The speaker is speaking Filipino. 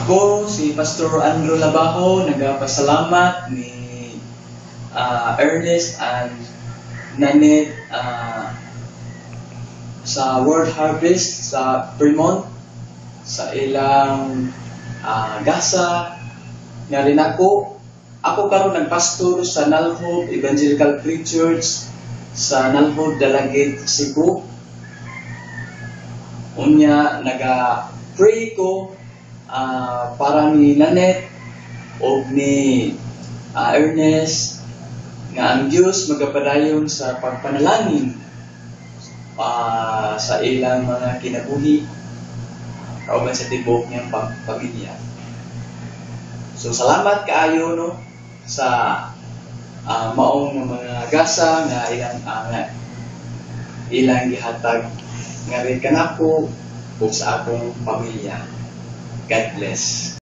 Ako, si Pastor Andrew Labajo, nagpasalamat ni Ernest and Nanette sa World Harvest sa Fremont, sa ilang gasa nga rin ako. Ako karon nagpastor sa Nalhod Evangelical Free Church sa Nalhod, Dalagit, Cebu. Unya, naga-pray ko para ni Nanette o ni Ernest nga ang Diyos magapadayon sa pagpanalangin sa ilang mga kinabuhi kauban sa tibok niyang pamilya. So salamat kaayo no sa maong mga gasa nga ilang gihatag nga rin kanako o sa akong pamilya. God bless.